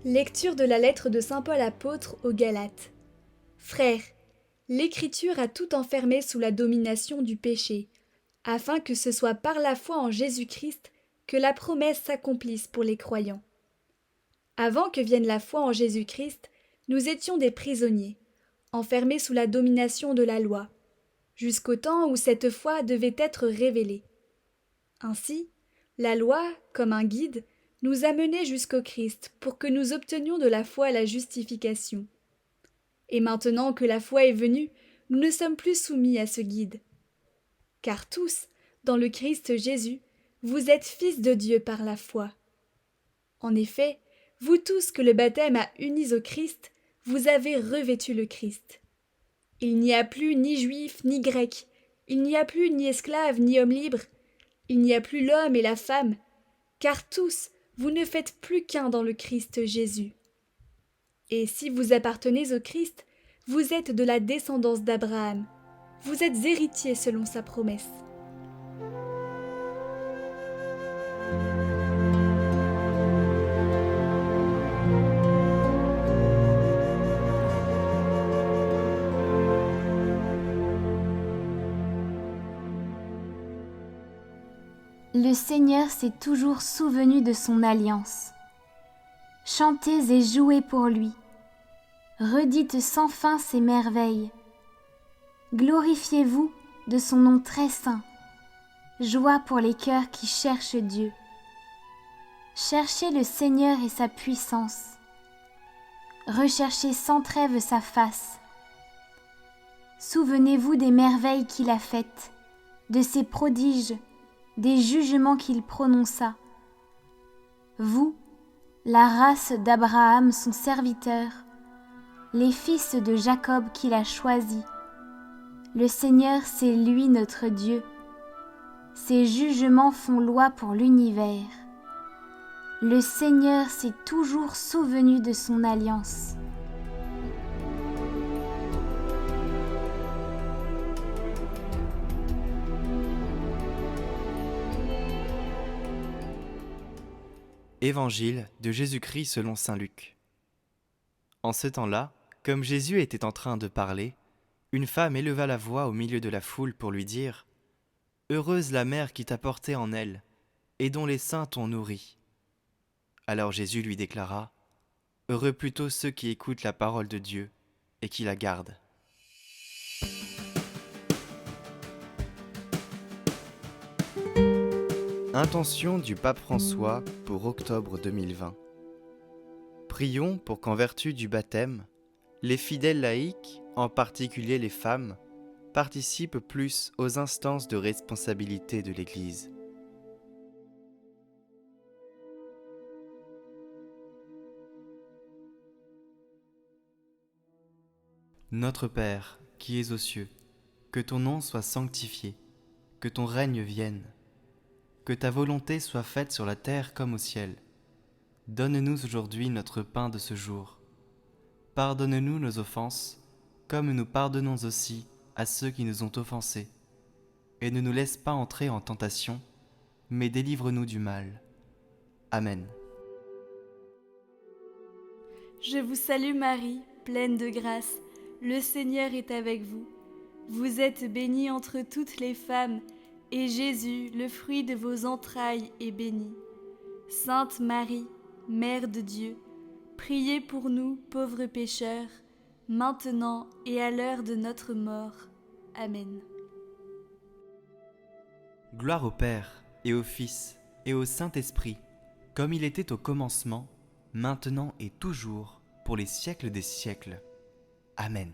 Lecture de la lettre de saint Paul apôtre aux Galates. Frères, l'Écriture a tout enfermé sous la domination du péché, afin que ce soit par la foi en Jésus-Christ que la promesse s'accomplisse pour les croyants. Avant que vienne la foi en Jésus-Christ, nous étions des prisonniers, enfermés sous la domination de la loi, jusqu'au temps où cette foi devait être révélée. Ainsi, la loi, comme un guide, nous a menés jusqu'au Christ pour que nous obtenions de la foi la justification. Et maintenant que la foi est venue, nous ne sommes plus soumis à ce guide. Car tous, dans le Christ Jésus, vous êtes fils de Dieu par la foi. En effet, vous tous que le baptême a unis au Christ, vous avez revêtu le Christ. Il n'y a plus ni juif ni grec, il n'y a plus ni esclave ni homme libre, il n'y a plus l'homme et la femme, car tous, vous ne faites plus qu'un dans le Christ Jésus. Et si vous appartenez au Christ, vous êtes de la descendance d'Abraham, vous êtes héritiers selon sa promesse. Le Seigneur s'est toujours souvenu de son alliance. Chantez et jouez pour lui. Redites sans fin ses merveilles. Glorifiez-vous de son nom très saint. Joie pour les cœurs qui cherchent Dieu. Cherchez le Seigneur et sa puissance. Recherchez sans trêve sa face. Souvenez-vous des merveilles qu'il a faites, de ses prodiges, des jugements qu'il prononça. Vous, la race d'Abraham son serviteur, les fils de Jacob qu'il a choisis. Le Seigneur, c'est lui notre Dieu. Ses jugements font loi pour l'univers. Le Seigneur s'est toujours souvenu de son alliance. Évangile de Jésus-Christ selon saint Luc. En ce temps-là, comme Jésus était en train de parler, une femme éleva la voix au milieu de la foule pour lui dire « Heureuse la mère qui t'a porté en elle, et dont les seins t'ont nourri. » Alors Jésus lui déclara « Heureux plutôt ceux qui écoutent la parole de Dieu et qui la gardent. » Intention du pape François pour octobre 2020. Prions pour qu'en vertu du baptême, les fidèles laïcs, en particulier les femmes, participent plus aux instances de responsabilité de l'Église. Notre Père, qui es aux cieux, que ton nom soit sanctifié, que ton règne vienne. Que ta volonté soit faite sur la terre comme au ciel. Donne-nous aujourd'hui notre pain de ce jour. Pardonne-nous nos offenses, comme nous pardonnons aussi à ceux qui nous ont offensés. Et ne nous laisse pas entrer en tentation, mais délivre-nous du mal. Amen. Je vous salue Marie, pleine de grâce, le Seigneur est avec vous. Vous êtes bénie entre toutes les femmes, et Jésus, le fruit de vos entrailles, est béni. Sainte Marie, Mère de Dieu, priez pour nous, pauvres pécheurs, maintenant et à l'heure de notre mort. Amen. Gloire au Père, et au Fils, et au Saint-Esprit, comme il était au commencement, maintenant et toujours, pour les siècles des siècles. Amen.